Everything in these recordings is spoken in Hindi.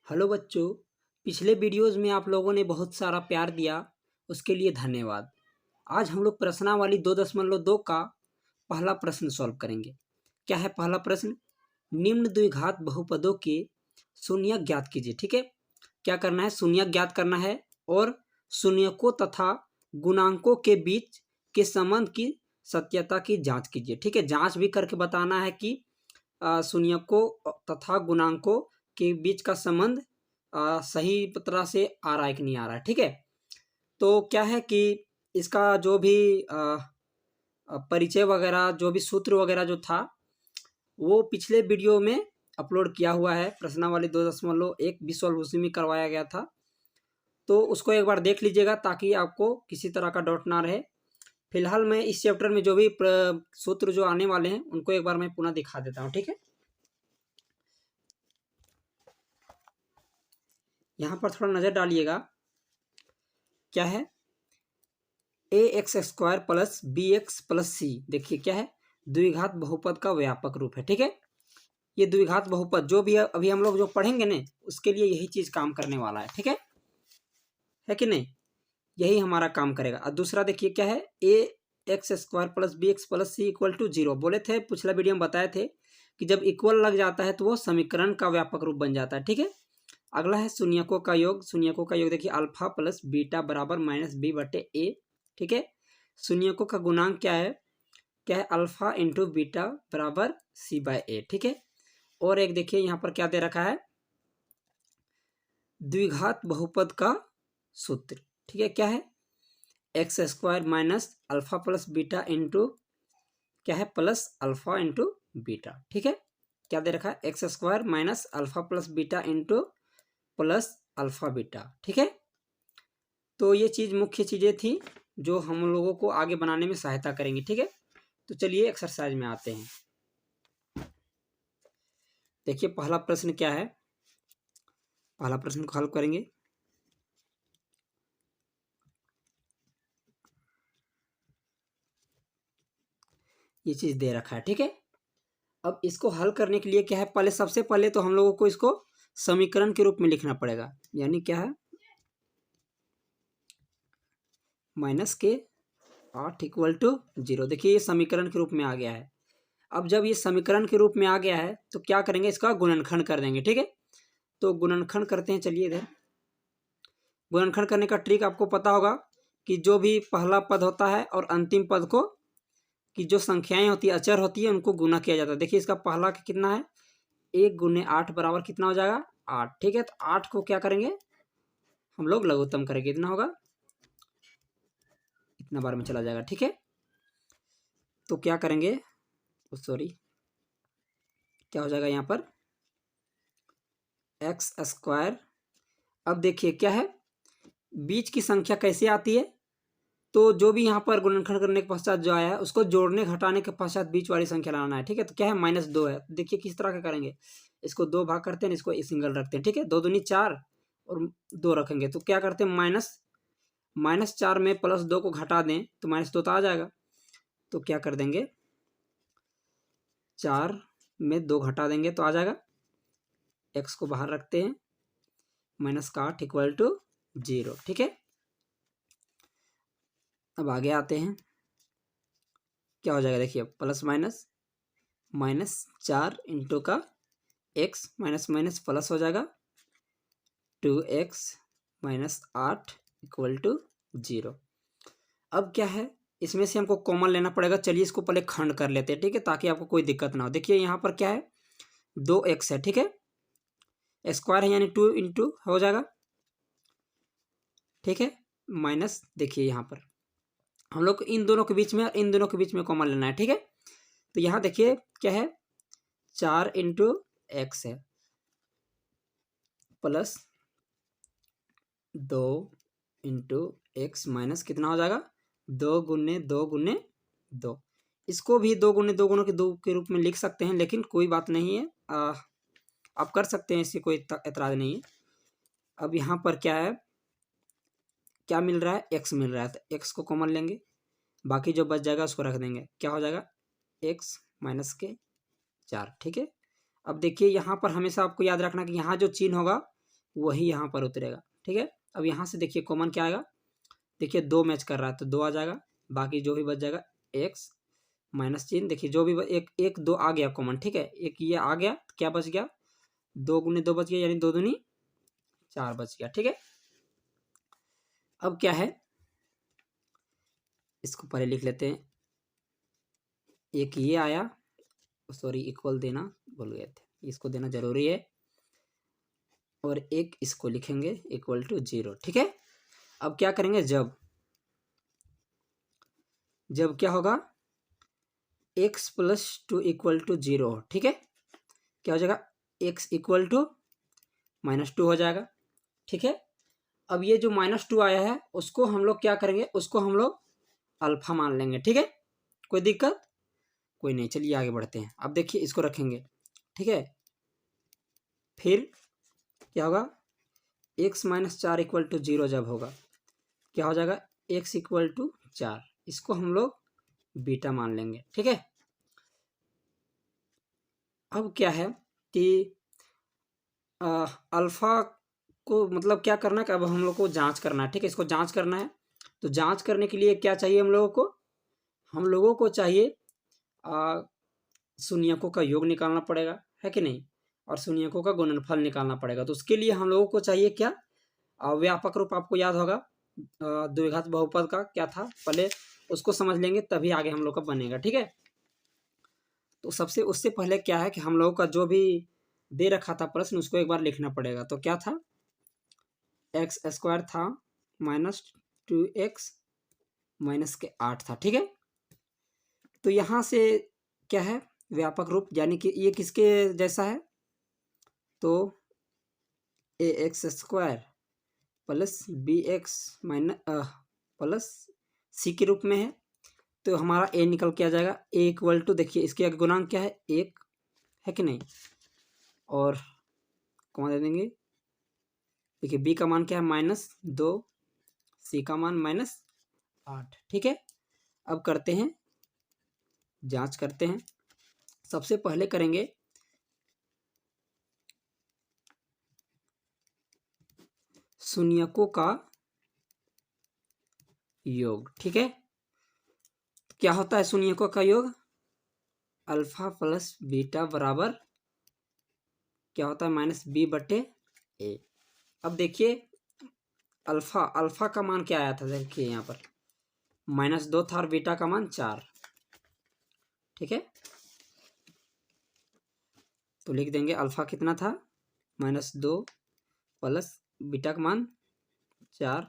हेलो बच्चों। पिछले वीडियोज़ में आप लोगों ने बहुत सारा प्यार दिया, उसके लिए धन्यवाद। आज हम लोग प्रश्नावली 2.2 का पहला प्रश्न सॉल्व करेंगे। क्या है पहला प्रश्न? निम्न द्विघात बहुपदों के शून्यक ज्ञात कीजिए। ठीक है, क्या करना है? शून्यक ज्ञात करना है और शून्यकों तथा गुणांकों के बीच के संबंध की सत्यता की जांच कीजिए। ठीक है, जांच भी करके बताना है कि शून्यकों तथा गुणांकों के बीच का संबंध सही तरह से आ रहा है कि नहीं आ रहा है। ठीक है, तो क्या है कि इसका जो भी परिचय वगैरह, जो भी सूत्र वगैरह जो था, वो पिछले वीडियो में अपलोड किया हुआ है। प्रश्नावली 2.1 भी सॉल्व उसी में करवाया गया था, तो उसको एक बार देख लीजिएगा ताकि आपको किसी तरह का डाउट ना रहे। फिलहाल मैं इस चैप्टर में जो भी सूत्र जो आने वाले हैं उनको एक बार मैं पुनः दिखा देता हूँ। ठीक है, यहाँ पर थोड़ा नज़र डालिएगा। क्या है? ax² plus bx plus c। देखिए क्या है? द्विघात बहुपद का व्यापक रूप है। ठीक है, ये द्विघात बहुपद जो भी है अभी हम लोग जो पढ़ेंगे ना, उसके लिए यही चीज काम करने वाला है। ठीक है कि नहीं? यही हमारा काम करेगा। और दूसरा देखिए क्या है? ax² plus bx plus c equal to 0 बोले थे, पिछला वीडियो में बताए थे कि जब इक्वल लग जाता है तो वो समीकरण का व्यापक रूप बन जाता है। ठीक है, अगला है शून्यकों का योग। शून्यकों का योग देखिए अल्फा प्लस बीटा बराबर -b/a। ठीक है, शून्यकों का गुणांक क्या है? क्या है? अल्फा इंटू बीटा बराबर c/a। ठीक है, और एक देखिए यहाँ पर क्या दे रखा है? द्विघात बहुपद का सूत्र। ठीक है, क्या है? x² minus alpha plus beta into क्या है? Plus alpha into beta. ठीक है, क्या दे रखा है? x² minus alpha plus beta into plus alpha beta. ठीक है, तो ये चीज मुख्य चीजें थी जो हम लोगों को आगे बनाने में सहायता करेंगी। ठीक है, तो चलिए एक्सरसाइज में आते हैं। देखिए पहला प्रश्न क्या है? पहला प्रश्न को हल करेंगे। ये चीज दे रखा है। ठीक है, अब इसको हल करने के लिए क्या है? पहले सबसे पहले तो हम लोगों को इसको समीकरण के रूप में लिखना पड़ेगा। यानी क्या है? -k8 equal to 0। देखिए ये समीकरण के रूप में आ गया है। अब जब ये समीकरण के रूप में आ गया है तो क्या करेंगे? इसका गुणनखंड कर देंगे। ठीक है, तो गुणनखंड करते हैं। चलिए इधर गुणनखंड करने का ट्रिक आपको पता होगा कि जो भी पहला पद होता है और अंतिम पद को की जो संख्याएं होती है, अचर होती है, उनको गुना किया जाता है। देखिए इसका पहला कितना है? 1 गुने 8 बराबर कितना हो जाएगा? 8। ठीक है, तो 8 को क्या करेंगे हम लोग? लघुत्तम करेंगे। इतना होगा, इतना बार में चला जाएगा। ठीक है, तो क्या करेंगे? सॉरी, क्या हो जाएगा यहाँ पर? x²। अब देखिए क्या है? बीच की संख्या कैसे आती है? तो जो भी यहाँ पर गुणनखंड करने के पश्चात जो आया है उसको जोड़ने घटाने के पश्चात बीच वाली संख्या लाना है। ठीक है, तो क्या है? -2 है। देखिए किस तरह का करेंगे, इसको 2 भाग करते हैं, इसको सिंगल रखते हैं। ठीक है, 2 दूनी 4 और 2 रखेंगे तो क्या करते हैं? -4 में +2 को घटा दें तो -2 तो आ जाएगा। तो क्या कर देंगे? 4 में 2 घटा देंगे तो आ जाएगा। x को बाहर रखते हैं, -8 इक्वल टू 0। ठीक है, अब आगे आते हैं। क्या हो जाएगा? देखिए प्लस माइनस -4 इंटू का x माइनस माइनस प्लस हो जाएगा 2x माइनस 8 इक्वल टू 0। अब क्या है? इसमें से हमको कॉमन लेना पड़ेगा। चलिए इसको पहले खंड कर लेते हैं। ठीक है, ताकि आपको कोई दिक्कत ना हो। देखिए यहाँ पर क्या है? 2x है। ठीक है, स्क्वायर है यानी 2 इंटू हो जाएगा। ठीक है, माइनस देखिए यहाँ पर हम लोग इन दोनों के बीच में और इन दोनों के बीच में कॉमन लेना है। ठीक है, तो यहाँ देखिए क्या है? 4 इंटू एक्स है प्लस 2 इंटू एक्स माइनस कितना हो जाएगा? 2 गुने 2 गुने 2। इसको भी 2 गुने 2 गुणों के 2 के रूप में लिख सकते हैं, लेकिन कोई बात नहीं है, आप कर सकते हैं, इससे कोई एतराज नहीं है। अब यहाँ पर क्या है? क्या मिल रहा है? एक्स मिल रहा है, तो एक्स को कॉमन लेंगे, बाकी जो बच जाएगा उसको रख देंगे। क्या हो जाएगा? एक्स माइनस के 4। ठीक है, अब देखिए यहाँ पर हमेशा आपको याद रखना कि यहाँ जो चिन्ह होगा वही यहाँ पर उतरेगा। ठीक है, अब यहाँ से देखिए कॉमन क्या आएगा, देखिए 2 मैच कर रहा है तो 2 आ जाएगा, बाकी जो भी बच जाएगा x माइनस चिन्ह, देखिए जो भी एक एक 2 आ गया कॉमन। ठीक है, एक ये आ गया तो क्या बच गया, 2 गुने 2 बच गया, यानी 2 दूनी 4 बच गया। ठीक है, अब क्या है, इसको पहले लिख लेते हैं, एक ये आया, सॉरी इक्वल देना भूल गए थे, इसको देना जरूरी है, और एक इसको लिखेंगे इक्वल टू 0। ठीक है, अब क्या करेंगे, जब क्या होगा, x प्लस 2 इक्वल टू 0। ठीक है, क्या हो जाएगा, x इक्वल टू -2 हो जाएगा। ठीक है, अब ये जो -2 आया है उसको हम लोग क्या करेंगे, उसको हम लोग अल्फा मान लेंगे। ठीक है, कोई दिक्कत कोई नहीं, चलिए आगे बढ़ते हैं। अब देखिए इसको रखेंगे। ठीक है, फिर क्या होगा, x माइनस 4 इक्वल टू 0 जब होगा, क्या हो जाएगा, x इक्वल टू 4, इसको हम लोग बीटा मान लेंगे। ठीक है, अब क्या है कि अल्फा को मतलब क्या करना है कि अब हम लोग को जांच करना है। ठीक है, इसको जांच करना है, तो जांच करने के लिए क्या चाहिए हम लोगों को चाहिए शून्यकों का योग निकालना पड़ेगा, है कि नहीं, और शून्यकों का गुणनफल निकालना पड़ेगा। तो उसके लिए हम लोगों को चाहिए क्या, व्यापक रूप आपको याद होगा, द्विघात बहुपद का क्या था, पहले उसको समझ लेंगे तभी आगे हम लोग का बनेगा। ठीक है, तो सबसे उससे पहले क्या है कि हम लोगों का जो भी दे रखा था प्रश्न उसको एक बार लिखना पड़ेगा। तो क्या था, एक्स स्क्वायर था -2x माइनस के 8 था। ठीक है, तो यहाँ से क्या है, व्यापक रूप, यानी कि ये किसके जैसा है, तो ax² plus bx minus plus c के रूप में है। तो हमारा a निकल के आ जाएगा, a इक्वल टू, देखिए इसके आगे गुणांक क्या है, 1 है कि नहीं, और कौन दे देंगे, देखिए b का मान क्या है, -2, c का मान -8। ठीक है, अब करते हैं, जांच करते हैं। सबसे पहले करेंगे शून्यकों का योग। ठीक है, क्या होता है शून्यकों का योग, अल्फा प्लस बीटा बराबर क्या होता है, -b/a। अब देखिए अल्फा का मान क्या आया था, देखिए यहाँ पर -2 था और बीटा का मान 4। ठीक है, तो लिख देंगे अल्फा कितना था, -2 प्लस बीटा का मान 4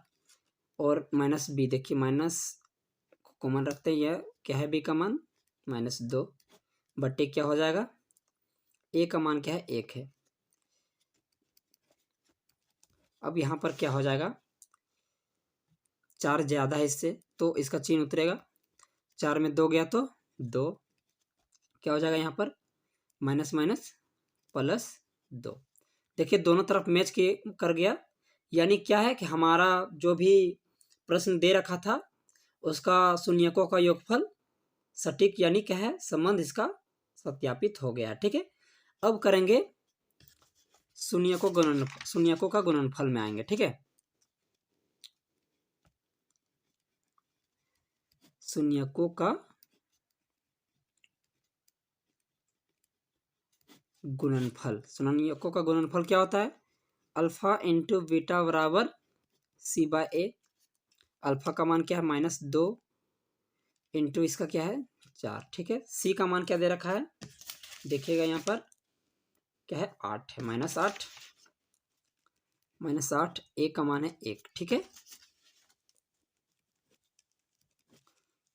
और -b, देखिए माइनस कॉमन रखते हैं, यह क्या है, b का मान -2 बट्टे क्या हो जाएगा, a का मान क्या है, 1 है। अब यहाँ पर क्या हो जाएगा, 4 ज़्यादा है इससे तो इसका चिन्ह उतरेगा, 4 में 2 गया तो 2, क्या हो जाएगा यहाँ पर माइनस माइनस +2। देखिए दोनों तरफ मैच के कर गया, यानी क्या है कि हमारा जो भी प्रश्न दे रखा था उसका शून्यकों का योगफल सटीक, यानी क्या है, संबंध इसका सत्यापित हो गया। ठीक है, अब करेंगे शून्यकों का गुणनफल में आएंगे। ठीक है, शून्यकों का गुणनफल, शून्यकों का गुणनफल क्या होता है, अल्फा इंटू बीटा बराबर c/a। अल्फा का मान क्या है, -2 इंटू इसका क्या है, 4। ठीक है, c का मान क्या दे रखा है, देखिएगा यहाँ पर क्या है, 8 है, -8, a का मान है 1। ठीक है,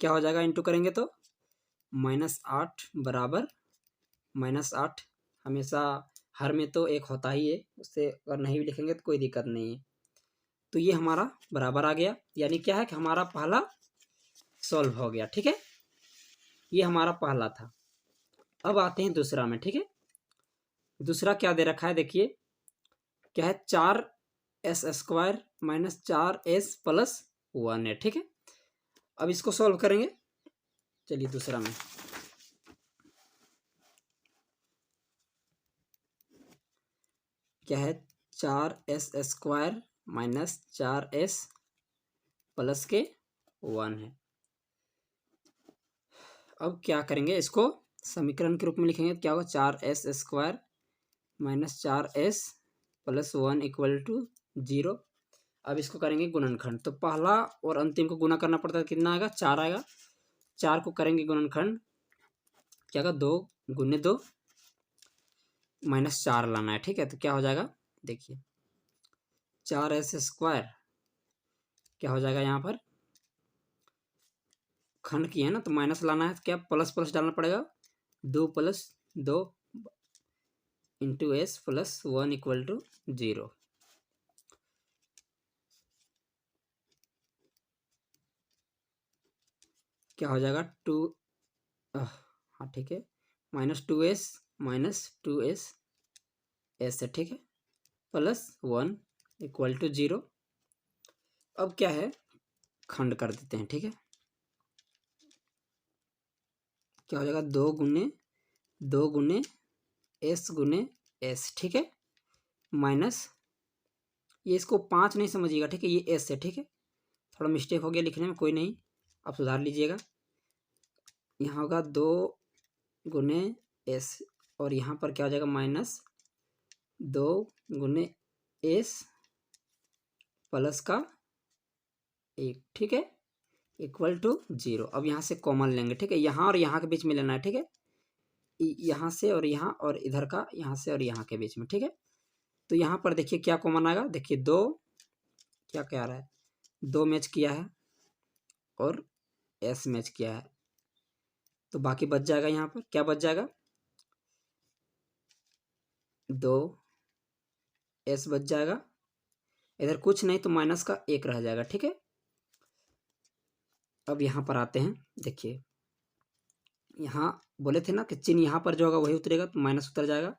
क्या हो जाएगा, इंटू करेंगे तो -8 बराबर -8, हमेशा हर में तो 1 होता ही है, उससे अगर नहीं भी लिखेंगे तो कोई दिक्कत नहीं है। तो ये हमारा बराबर आ गया, यानी क्या है कि हमारा पहला सॉल्व हो गया। ठीक है, ये हमारा पहला था। अब आते हैं दूसरा में। ठीक है, दूसरा क्या दे रखा है, देखिए क्या है, 4s² -4s + 1 है। ठीक है, अब इसको सॉल्व करेंगे, चलिए दूसरा में क्या है, 4s² माइनस 4s प्लस के 1 है। अब क्या करेंगे, इसको समीकरण के रूप में लिखेंगे तो क्या होगा, 4s² minus 4s plus 1 equal to 0। अब इसको करेंगे गुणनखंड, तो पहला और अंतिम को गुना करना पड़ता है, कितना आएगा, 4 आएगा। 4 को करेंगे गुणनखंड, क्या होगा, 2 गुने 2 माइनस 4 लाना है, ठीक है। तो क्या हो जाएगा, देखिए 4s² क्या हो जाएगा, यहाँ पर खंड की है ना, तो माइनस लाना है, तो क्या प्लस प्लस डालना पड़ेगा, 2 plus 2 into s plus 1 equal to 0। क्या हो जाएगा, 2 हाँ ठीक है, -2s -2s है, ठीक है, प्लस 1 इक्वल टू 0। अब क्या है, खंड कर देते हैं, ठीक है। क्या हो जाएगा, 2 गुने s गुने s, ठीक है, माइनस ये, इसको 5 नहीं समझिएगा, ठीक है, ये s है, ठीक है, थोड़ा मिस्टेक हो गया लिखने में, कोई नहीं, आप सुधार लीजिएगा। यहाँ होगा 2 गुने s और यहाँ पर क्या हो जाएगा, -2 गुने s प्लस का 1, ठीक है, इक्वल टू 0। अब यहाँ से कॉमन लेंगे, ठीक है, यहाँ और यहाँ के बीच में लेना है, ठीक है, यहाँ से और यहाँ और इधर का यहाँ से और यहाँ के बीच में, ठीक है। तो यहाँ पर देखिए क्या कॉमन आएगा, देखिए 2 क्या क्या आ रहा है, 2 मैच किया है और s मैच किया है, तो बाकी बच जाएगा, यहाँ पर क्या बच जाएगा, 2 s बच जाएगा, इधर कुछ नहीं तो माइनस का 1 रह जाएगा, ठीक है। अब यहाँ पर आते हैं, देखिए यहाँ बोले थे ना कि चिन्ह यहाँ पर जो होगा वही उतरेगा, तो माइनस उतर जाएगा।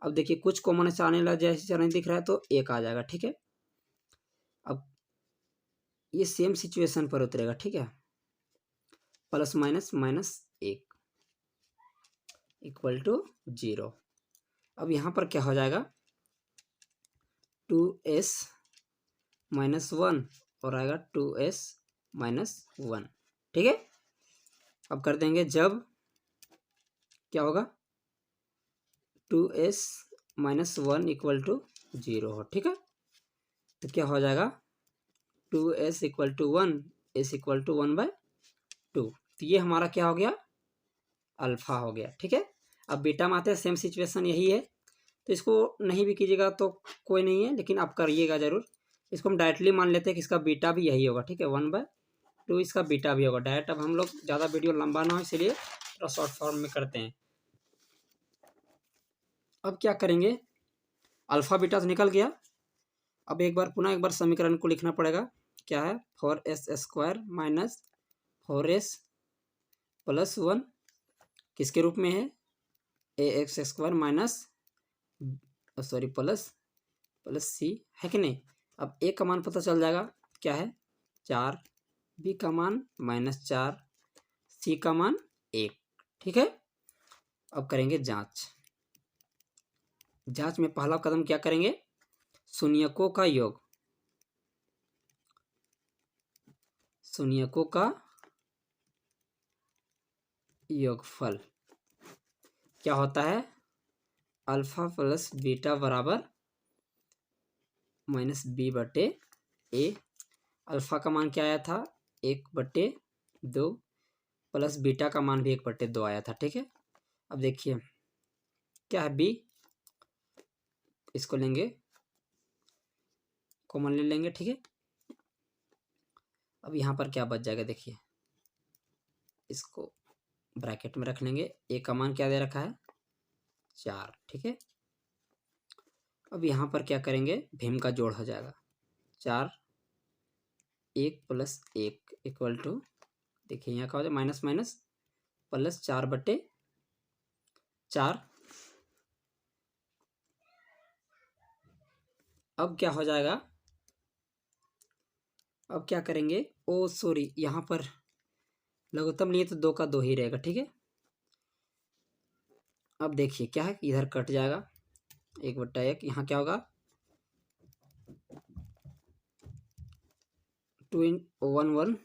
अब देखिए कुछ कॉमन से आने लगा, जैसे चरण दिख रहा है तो 1 आ जाएगा, ठीक है। अब ये सेम सिचुएशन पर उतरेगा, ठीक है, प्लस -1 इक्वल टू 0। अब यहाँ पर क्या हो जाएगा, 2s -1 और आएगा 2s -1, ठीक है। अब कर देंगे, जब क्या होगा, 2s -1 इक्वल टू 0 हो, ठीक है, तो क्या हो जाएगा, 2s equal to 1 s equal to 1/2। तो ये हमारा क्या हो गया, अल्फा हो गया, ठीक है। अब बीटा में आते हैं, सेम सिचुएशन यही है, तो इसको नहीं भी कीजिएगा तो कोई नहीं है, लेकिन आप करिएगा जरूर। इसको हम डायरेक्टली मान लेते हैं कि इसका बीटा भी यही होगा, ठीक है, 1/2 इसका बीटा भी होगा डायरेक्ट। अब हम लोग ज़्यादा वीडियो लंबा ना हो इसलिए थोड़ा शॉर्ट फॉर्म में करते हैं। अब क्या करेंगे, अल्फा बीटा तो निकल गया, अब पुनः एक बार समीकरण को लिखना पड़ेगा, क्या है, 4s² माइनस 4s प्लस 1 किसके रूप में है, ax² minus sorry plus c है कि नहीं। अब a का मान पता चल जाएगा, क्या है, 4, b का मान -4, c का मान 1, ठीक है। अब करेंगे जांच में पहला कदम क्या करेंगे, शून्यकों का योग, शून्यकों का योगफल क्या होता है, अल्फा प्लस बीटा बराबर -b/a। अल्फा का मान क्या आया था, 1/2 प्लस बीटा का मान भी 1/2 आया था, ठीक है। अब देखिए क्या है, b, इसको लेंगे कॉमन ले लेंगे, ठीक है। अब यहाँ पर क्या बच जाएगा, देखिए इसको ब्रैकेट में रख लेंगे, a का मान क्या दे रखा है, 4, ठीक है। अब यहाँ पर क्या करेंगे, भीम का जोड़ हो जाएगा, 4 1 प्लस 1 इक्वल टू, देखिए यहाँ का हो जाए माइनस माइनस प्लस 4/4। अब क्या हो जाएगा, अब क्या करेंगे, ओ सॉरी यहाँ पर लघुत्तम लिए तो 2 का 2 ही रहेगा, ठीक है। अब देखिए क्या है, इधर कट जाएगा 1/1, यहाँ क्या होगा वन वन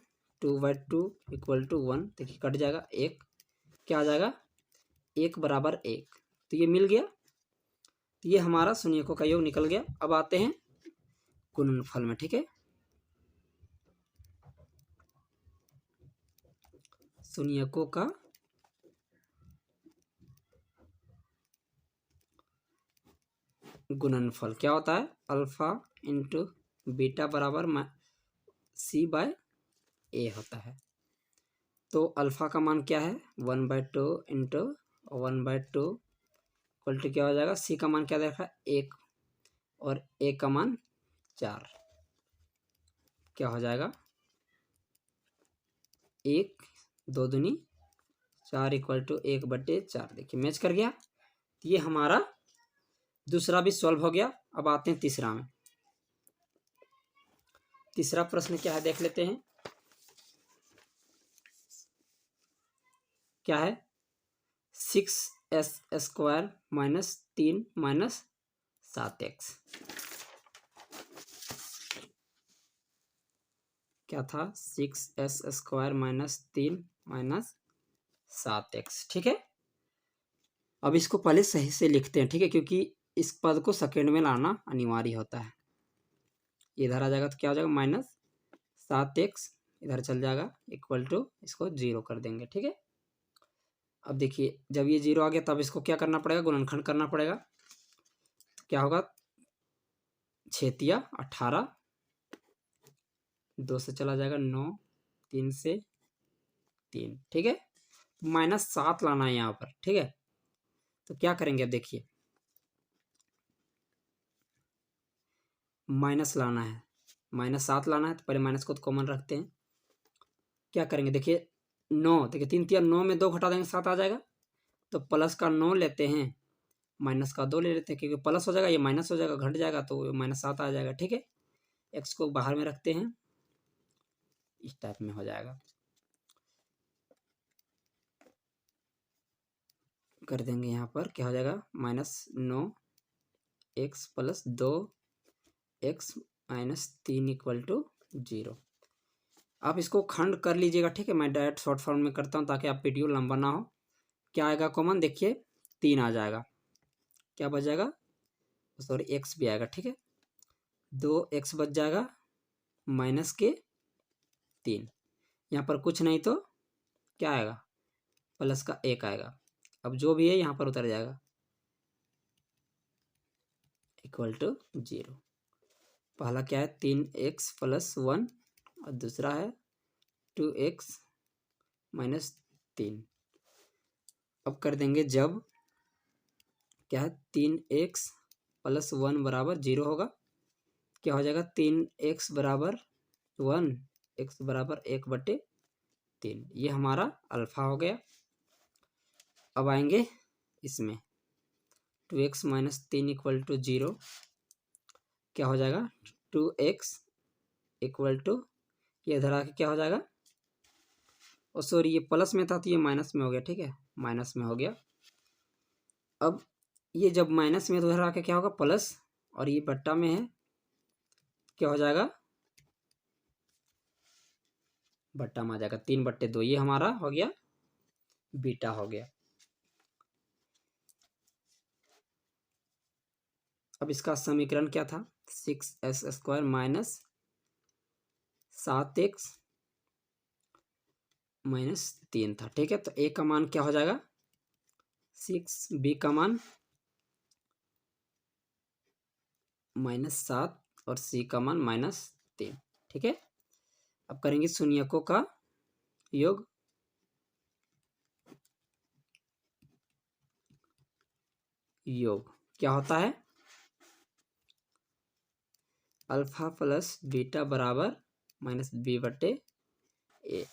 2/2 इक्वल टू 1, देखिए कट जाएगा, एक क्या आ जाएगा, 1 बराबर 1, तो ये मिल गया। तो ये हमारा शून्यकों का योग निकल गया। अब आते हैं गुणनफल में, ठीक है। शून्यकों का गुणनफल क्या होता है, अल्फा इंटू बीटा बराबर C/A होता है। तो अल्फा का मान क्या है, 1/2 इंटू 1/2 इक्वल टू क्या हो जाएगा, C का मान क्या देखा, 1, और A का मान 4, क्या हो जाएगा, 1 2 दूनी 4 इक्वल टू 1/4। देखिए मैच कर गया। ये हमारा दूसरा भी सॉल्व हो गया। अब आते हैं तीसरा में। तीसरा प्रश्न क्या है देख लेते हैं। क्या है, 6s² माइनस 3 माइनस 7x। क्या था, 6s² माइनस 3 माइनस 7x, ठीक है। अब इसको पहले सही से लिखते हैं, ठीक है, क्योंकि इस पद को सेकेंड में लाना अनिवार्य होता है। इधर आ जाएगा तो क्या हो जाएगा, -7x इधर चल जाएगा इक्वल टू, इसको 0 कर देंगे, ठीक है। अब देखिए जब ये 0 आ गया तब इसको क्या करना पड़ेगा, गुणनखंड करना पड़ेगा। तो क्या होगा, 6 × 18, 2 से चला जाएगा 9, 3 से 3, ठीक है। -7 लाना है यहाँ पर, ठीक है। तो क्या करेंगे, अब देखिए माइनस लाना है, -7 लाना है, तो पहले माइनस को तो कॉमन रखते हैं। क्या करेंगे, देखिए 9, देखिए 3 × 9 में 2 घटा देंगे 7 आ जाएगा। तो प्लस का 9 लेते हैं, माइनस का 2 ले लेते हैं, क्योंकि प्लस हो जाएगा ये माइनस हो जाएगा, घट जाएगा तो -7 आ जाएगा, ठीक है। एक्स को बाहर में रखते हैं, इस टाइप में हो जाएगा, कर देंगे। यहाँ पर क्या हो जाएगा, -9x plus 2x minus 3 equal to 0। आप इसको खंड कर लीजिएगा, ठीक है। मैं डायरेक्ट शॉर्ट फॉर्म में करता हूँ ताकि आप वीडियो लंबा ना हो। क्या आएगा कॉमन, देखिए 3 आ जाएगा, क्या बच जाएगा, सॉरी x भी आएगा, ठीक है। 2x बच जाएगा माइनस के 3, यहाँ पर कुछ नहीं तो क्या आएगा, प्लस का 1 आएगा। अब जो भी है यहाँ पर उतर जाएगा इक्वल टू 0। पहला क्या है, 3x प्लस 1 और दूसरा है 2x माइनस 3। अब कर देंगे जब क्या है, 3x प्लस 1 बराबर 0 होगा, क्या हो जाएगा, 3x बराबर 1, x बराबर 1/3। ये हमारा अल्फा हो गया। अब आएंगे इसमें 2x माइनस 3 इक्वल टू 0, क्या हो जाएगा, 2x इक्वल टू, ये इधर आके क्या हो जाएगा, और सॉरी ये प्लस में था तो ये माइनस में हो गया, ठीक है, माइनस में हो गया। अब ये जब माइनस में तो उधर आके क्या होगा, प्लस, और ये बट्टा में है, क्या हो जाएगा, बट्टा में आ जाएगा 3/2। ये हमारा हो गया बीटा हो गया। अब इसका समीकरण क्या था, 6s² माइनस 7x माइनस 3 था, ठीक है। तो a का मान क्या हो जाएगा 6, b का मान -7 और c का मान -3, ठीक है। अब करेंगे शून्यकों का योग। योग क्या होता है, अल्फा प्लस बीटा बराबर -b/a।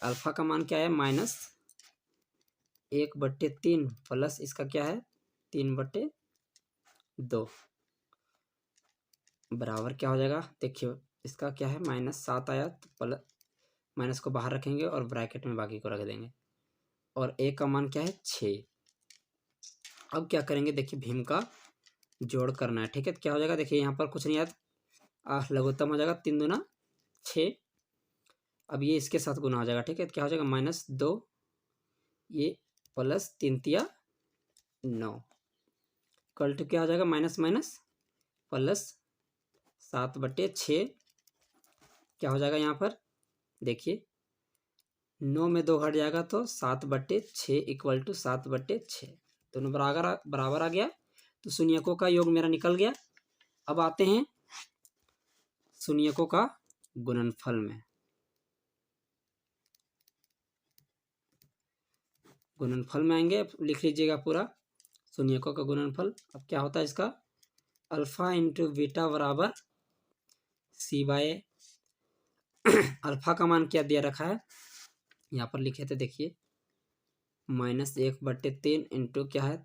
अल्फा का मान क्या है, -1/3 प्लस इसका क्या है 3/2 बराबर क्या हो जाएगा, देखिए इसका क्या है -7 आया तो प्लस माइनस को बाहर रखेंगे और ब्रैकेट में बाकी को रख देंगे, और a का मान क्या है 6। अब क्या करेंगे, देखिए भीम का जोड़ करना है, ठीक है। तो क्या हो जाएगा, देखिए यहाँ पर कुछ नहीं आया, लघुत्तम हो जाएगा 3 दूना 6, अब ये इसके साथ गुना हो जाएगा, ठीक है। क्या हो जाएगा -2, ये प्लस 3 तिया 9, इक्वल टू क्या हो जाएगा माइनस माइनस प्लस 7/6। क्या हो जाएगा यहाँ पर देखिए 9 में 2 घट जाएगा तो 7/6 इक्वल टू 7/6, दोनों बराबर आ गया। तो शून्यकों का योग मेरा निकल गया। अब आते हैं शून्यकों का गुणनफल में। गुणनफल में आएंगे, लिख लीजिएगा पूरा शून्यकों का गुणनफल। अब क्या होता है इसका अल्फा इंटू बीटा बराबर c/a। अल्फा का मान क्या दिया रखा है यहाँ पर लिखे थे, देखिए -1/3 इंटू क्या है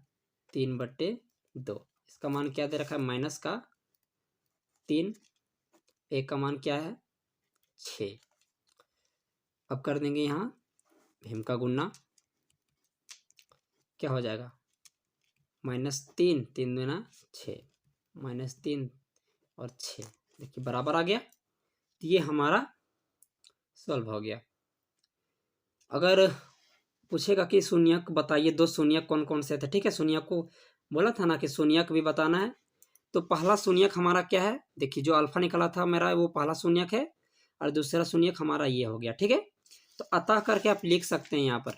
3/2। इसका मान क्या दे रखा है -3, ए का मान क्या है 6। अब कर देंगे यहाँ भीम का गुणा, क्या हो जाएगा -3, 3 दूना 6, -3 और 6, देखिए बराबर आ गया। तो ये हमारा सॉल्व हो गया। अगर पूछेगा कि शून्यक बताइए, 2 शून्यक कौन कौन से थे, ठीक है। शून्यक को बोला था ना कि शून्यक भी बताना है। तो पहला शून्यक हमारा क्या है, देखिए जो अल्फा निकला था मेरा वो पहला शून्यक है, और दूसरा शून्यक हमारा ये हो गया, ठीक है। तो अतः करके आप लिख सकते हैं यहाँ पर,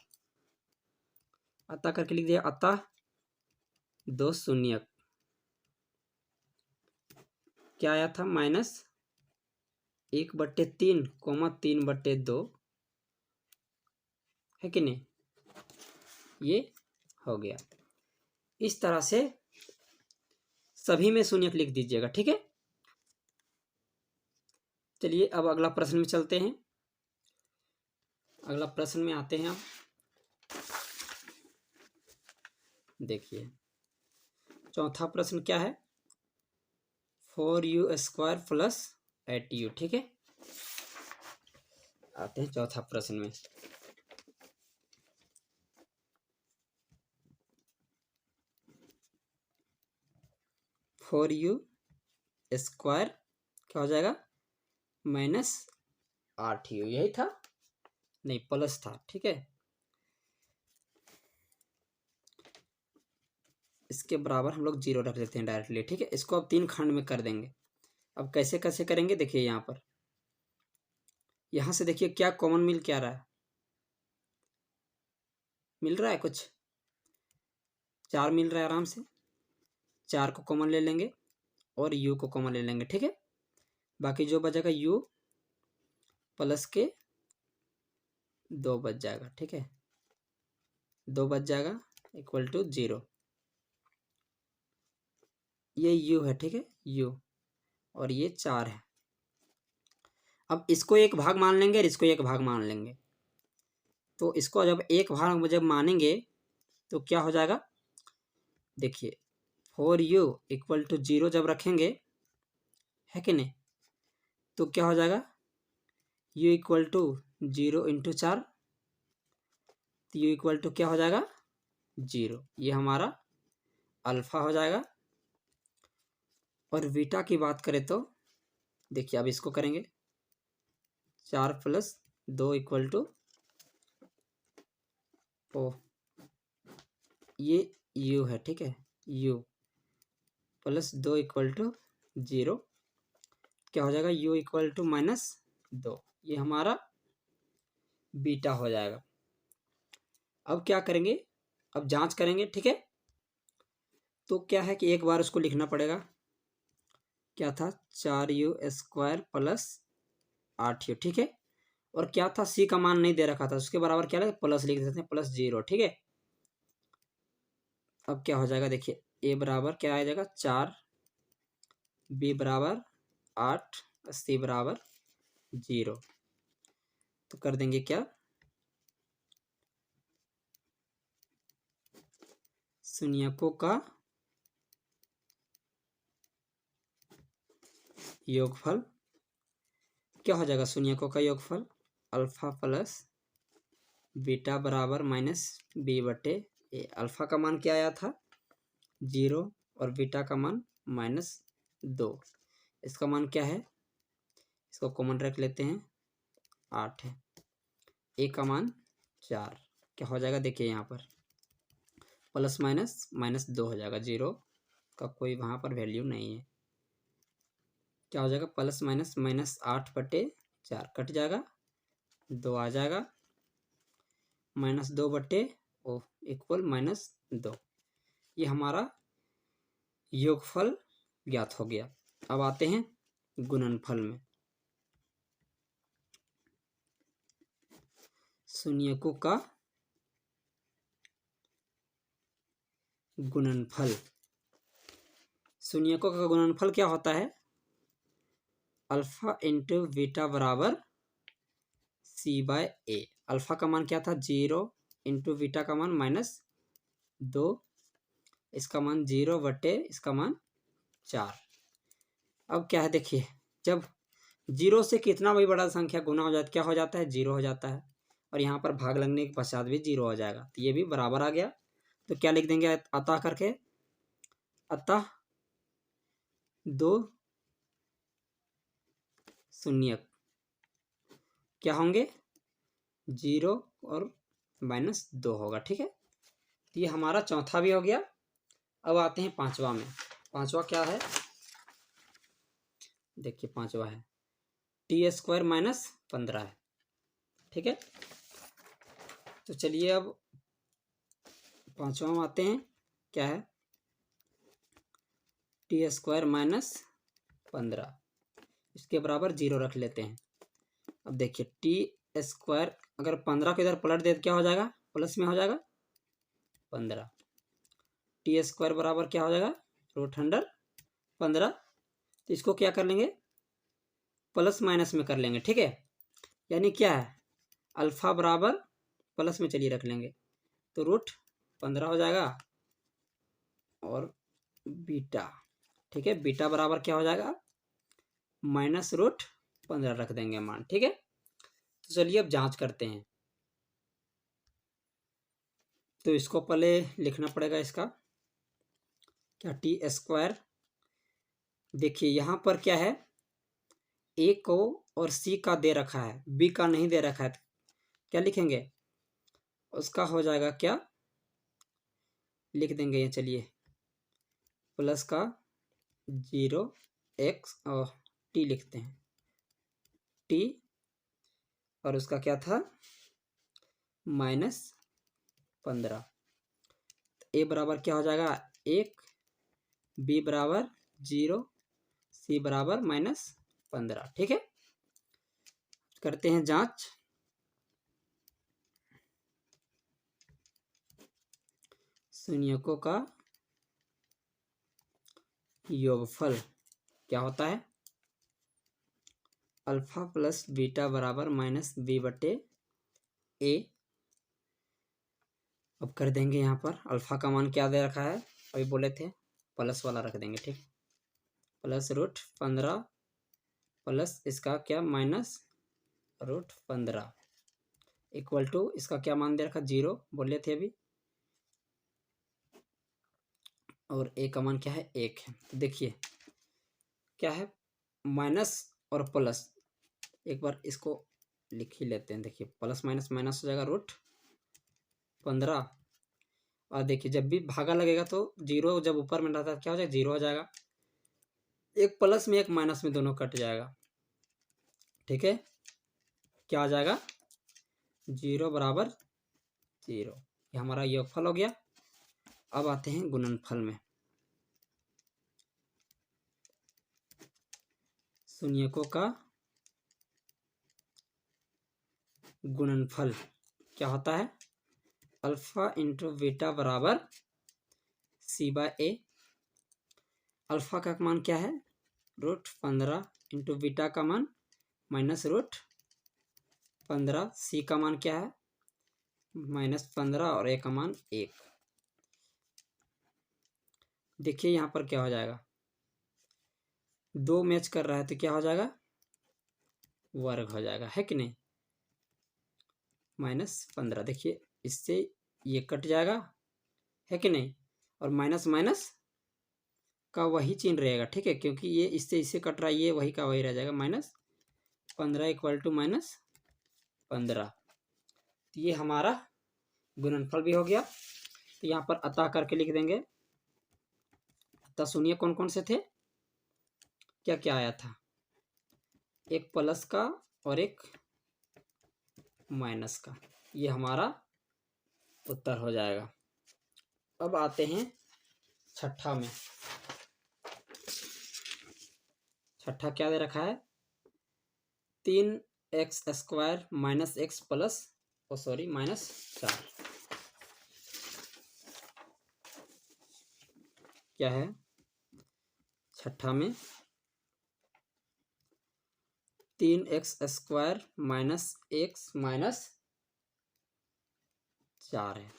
अतः करके लिख दिया, अतः 2 शून्यक क्या आया था -1/3, 3/2, है कि नहीं, ये हो गया। इस तरह से सभी में शून्यक लिख दीजिएगा, ठीक है। चलिए अब अगला प्रश्न में चलते हैं। अगला प्रश्न में आते हैं। अब देखिए चौथा प्रश्न क्या है 4u² + 8u, ठीक है। आते हैं चौथा प्रश्न में। (4u² क्या हो जाएगा -8u, यही था नहीं प्लस था, ठीक है। इसके बराबर हम लोग 0 रख देते हैं डायरेक्टली, ठीक है। इसको अब 3 खंड में कर देंगे। अब कैसे कैसे करेंगे देखिए, यहाँ पर यहाँ से देखिए क्या कॉमन मिल क्या रहा है, मिल रहा है कुछ 4 मिल रहा है, आराम से 4 को कॉमन ले लेंगे और u को कॉमन ले लेंगे, ठीक है। बाकी जो बचेगा u प्लस के 2 बच जाएगा, ठीक है, 2 बच जाएगा इक्वल टू 0। ये u है, ठीक है, u, और ये 4 है। अब इसको एक भाग मान लेंगे और इसको एक भाग मान लेंगे। तो इसको जब एक भाग जब मानेंगे तो क्या हो जाएगा देखिए 4u = 0 जब रखेंगे, है कि नहीं, तो क्या हो जाएगा u = 0 × 4, तो u = क्या हो जाएगा 0। ये हमारा अल्फा हो जाएगा। और बीटा की बात करें तो देखिए अब इसको करेंगे 4 + 2 = ये u है, ठीक है, u + 2 = 0। क्या हो जाएगा u = -2, ये हमारा बीटा हो जाएगा। अब क्या करेंगे, अब जांच करेंगे, ठीक है। तो क्या है कि एक बार उसको लिखना पड़ेगा, क्या था 4u² + 8u, ठीक है। और क्या था c का मान नहीं दे रखा था, उसके बराबर क्या लगे प्लस लिख देते हैं +0, ठीक है। अब क्या हो जाएगा देखिए a बराबर क्या आ जाएगा 4, b बराबर 8, c बराबर 0। तो कर देंगे क्या शून्यकों का योगफल, क्या हो जाएगा शून्यकों का योगफल अल्फा प्लस बीटा बराबर -b/a। अल्फा का मान क्या आया था 0 और बीटा का मान -2। इसका मान क्या है, इसको कॉमन रख लेते हैं 8 है, ए का मान 4, क्या हो जाएगा देखिए यहाँ पर प्लस माइनस माइनस 2 हो जाएगा, 0 का कोई वहाँ पर वैल्यू नहीं है, क्या हो जाएगा प्लस माइनस माइनस 8/4 कट जाएगा, 2 आ जाएगा, -2 इक्वल -2। ये हमारा योगफल ज्ञात हो गया। अब आते हैं गुणनफल में। शून्यकों का गुणनफल। शून्यकों का गुणनफल क्या होता है? अल्फा इंटू बीटा बराबर c/a। अल्फा का मान क्या था 0 इंटू बीटा का मान -2, इसका मान 0/, इसका मान 4। अब क्या है देखिए, जब 0 से कितना भी बड़ा संख्या गुना हो जाता है क्या हो जाता है 0 हो जाता है, और यहाँ पर भाग लगने के पश्चात भी 0 हो जाएगा, तो ये भी बराबर आ गया। तो क्या लिख देंगे अतः करके, अतः 2 शून्यक क्या होंगे 0 और -2 होगा। ठीक है, तो ये हमारा चौथा भी हो गया। अब आते हैं पांचवा में। पांचवा क्या है देखिए, पांचवा है t² -15 है। ठीक है, तो चलिए अब पांचवा में आते हैं, क्या है t² -15, इसके बराबर 0 रख लेते हैं। अब देखिए t² अगर 15 को इधर पलट दे तो क्या हो जाएगा, प्लस में हो जाएगा 15। t² बराबर क्या हो जाएगा √115। तो इसको क्या कर लेंगे प्लस माइनस में कर लेंगे। ठीक है, यानी क्या है अल्फा बराबर प्लस में चलिए रख लेंगे, तो √15 हो जाएगा, और बीटा, ठीक है बीटा बराबर क्या हो जाएगा -√15 रख देंगे मान। ठीक है, तो चलिए अब जांच करते हैं। तो इसको पहले लिखना पड़ेगा इसका क्या t²। देखिए यहाँ पर क्या है ए को और सी का दे रखा है, बी का नहीं दे रखा है, तो क्या लिखेंगे उसका हो जाएगा क्या लिख देंगे ये, चलिए प्लस का 0x और t लिखते हैं, t और उसका क्या था -15। ए बराबर क्या हो जाएगा 1, बी बराबर 0, सी बराबर -15। ठीक है, करते हैं जांच। शून्यकों का योगफल क्या होता है अल्फा प्लस बीटा बराबर -b/a। अब कर देंगे यहाँ पर अल्फा का मान क्या दे रखा है, अभी बोले थे प्लस वाला रख देंगे। ठीक, +√15 प्लस इसका क्या -√15 इक्वल टू इसका क्या मान दे रखा 0 बोले थे अभी, और ए का मान क्या है 1 है। तो देखिए क्या है माइनस और प्लस, एक बार इसको लिख ही लेते हैं। देखिए प्लस माइनस माइनस हो जाएगा √15, और देखिए जब भी भागा लगेगा तो 0 जब ऊपर में रहता है क्या हो जाएगा 0 हो जाएगा, एक प्लस में एक माइनस में दोनों कट जाएगा। ठीक है, क्या आ जाएगा 0 बराबर 0, ये हमारा योगफल हो गया। अब आते हैं गुणनफल में। शून्यकों का गुणनफल क्या होता है अल्फा इंटू बीटा बराबर c/a। अल्फा का मान क्या है √15 इंटू बीटा का मान -√15, सी का मान क्या है -15 और ए का मान 1। देखिए यहाँ पर क्या हो जाएगा 2 मैच कर रहा है तो क्या हो जाएगा वर्ग हो जाएगा, है कि नहीं -15। देखिए इससे ये कट जाएगा, है कि नहीं, और माइनस माइनस का वही चिन्ह रहेगा। ठीक है, क्योंकि ये इससे इससे कट रहा है, ये वही का वही रह जाएगा, -15 इक्वल टू -15। 15। तो ये हमारा गुणनफल भी हो गया। तो यहाँ पर अतः करके लिख देंगे। अतः शून्य कौन कौन से थे, क्या क्या आया था, एक प्लस का और एक माइनस का। ये हमारा उत्तर हो जाएगा। अब आते हैं छठा में। छठा क्या दे रखा है, 3x² minus x plus minus 4। क्या है छठा में, 3x² माइनस एक्स माइनस 4 है।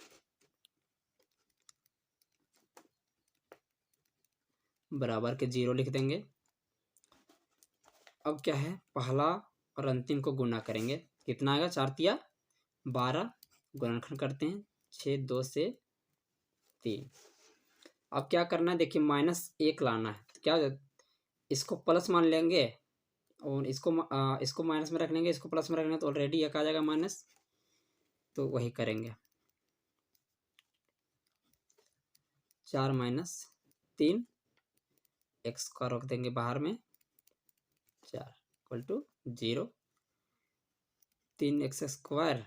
बराबर के 0 लिख देंगे। अब क्या है, पहला और अंतिम को गुना करेंगे। कितना आएगा, 4 तिया 12, गुणनखंड करते हैं 6 2 से 3। अब क्या करना है, देखिए -1 लाना है। तो क्या, इसको प्लस मान लेंगे और इसको माइनस में रख लेंगे, इसको प्लस में रख लेंगे तो ऑलरेडी एक आ जाएगा माइनस। तो वही करेंगे, 4 - 3, एक्स का रख देंगे बाहर में, 4 = 0। 3x²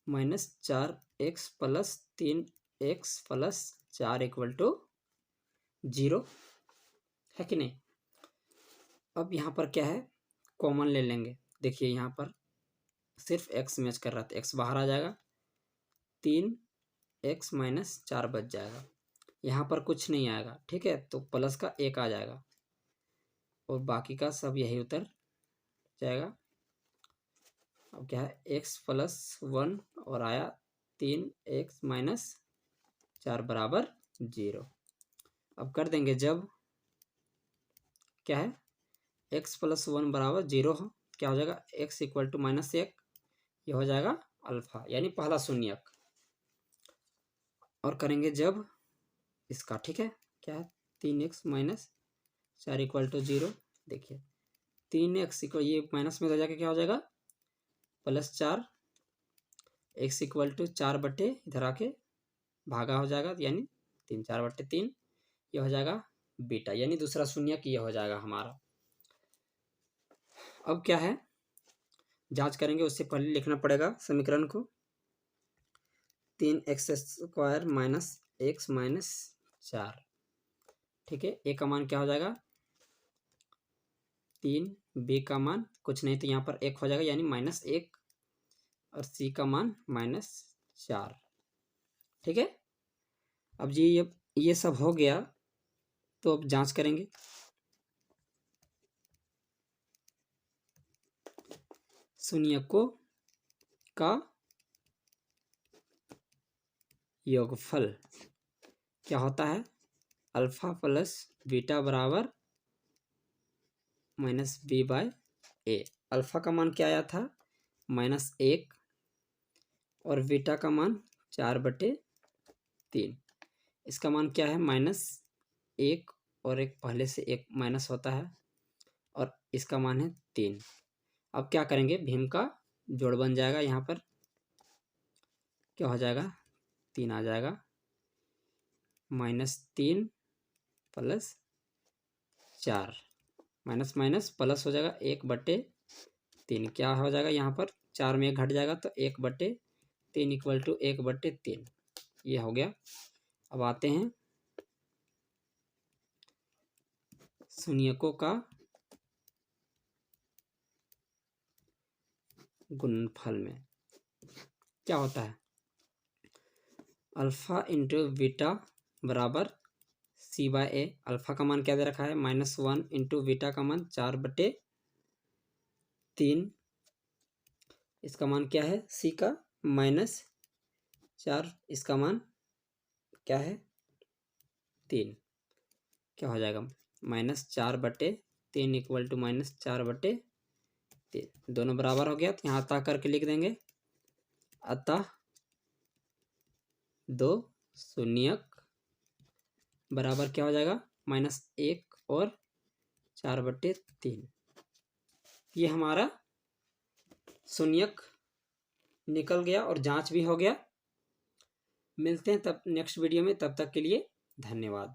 minus 4x plus 3x plus 4 = 0 है कि नहीं। अब यहाँ पर क्या है, कॉमन ले लेंगे। देखिए यहाँ पर सिर्फ x मैच कर रहा था, x बाहर आ जाएगा, 3x माइनस 4 बच जाएगा। यहाँ पर कुछ नहीं आएगा, ठीक है, तो प्लस का 1 आ जाएगा और बाकी का सब यही उतर जाएगा। अब क्या है, x + 1 और आया 3x माइनस 4 बराबर 0। अब कर देंगे, जब क्या है, x + 1 बराबर 0 हो, क्या हो जाएगा, x = -1, ये हो जाएगा अल्फा, यानी पहला शून्यक। और करेंगे जब इसका, ठीक है, क्या है, 3x माइनस 4 = 0। देखिए 3x को ये माइनस में हो जाके क्या हो जाएगा, +4, x = 4 बटे इधर आके भागा हो जाएगा, यानी 3 4 बटे 3, ये हो जाएगा बीटा, यानी दूसरा शून्यक ये हो जाएगा हमारा। अब क्या है, जांच करेंगे, उससे पहले लिखना पड़ेगा समीकरण को। 3x² माइनस एक्स माइनस 4, ठीक है, ए का मान क्या हो जाएगा 3, बी का मान कुछ नहीं तो यहाँ पर 1 हो जाएगा, यानी -1, और सी का मान -4, ठीक है। अब जी ये सब हो गया, तो अब जांच करेंगे। शून्यकों का योगफल क्या होता है, अल्फा प्लस बीटा बराबर -b/a। अल्फा का मान क्या आया था, -1, और बीटा का मान 4/3। इसका मान क्या है, -1, और एक पहले से एक माइनस होता है, और इसका मान है 3। अब क्या करेंगे, भीम का जोड़ बन जाएगा, यहाँ पर क्या हो जाएगा, 3 आ जाएगा, -3 + 4, माइनस माइनस प्लस हो जाएगा 1/3, क्या हो जाएगा, यहाँ पर 4 में 1 घट जाएगा, तो 1/3 = 1/3, ये हो गया। अब आते हैं शून्यकों का गुणनफल में क्या होता है, अल्फा इंटू बीटा बराबर c/a। अल्फा का मान क्या दे रखा है, -1 इंटू बीटा का मान 4/3। इसका मान क्या है, c का -4, इसका मान क्या है 3, क्या हो जाएगा, -4/3 = -4/3, दोनों बराबर हो गया। तो यहाँ अतः करके लिख देंगे, अतः 2 शून्यक बराबर क्या हो जाएगा, -1 और 4/3। ये हमारा शून्यक निकल गया और जांच भी हो गया। मिलते हैं तब नेक्स्ट वीडियो में, तब तक के लिए धन्यवाद।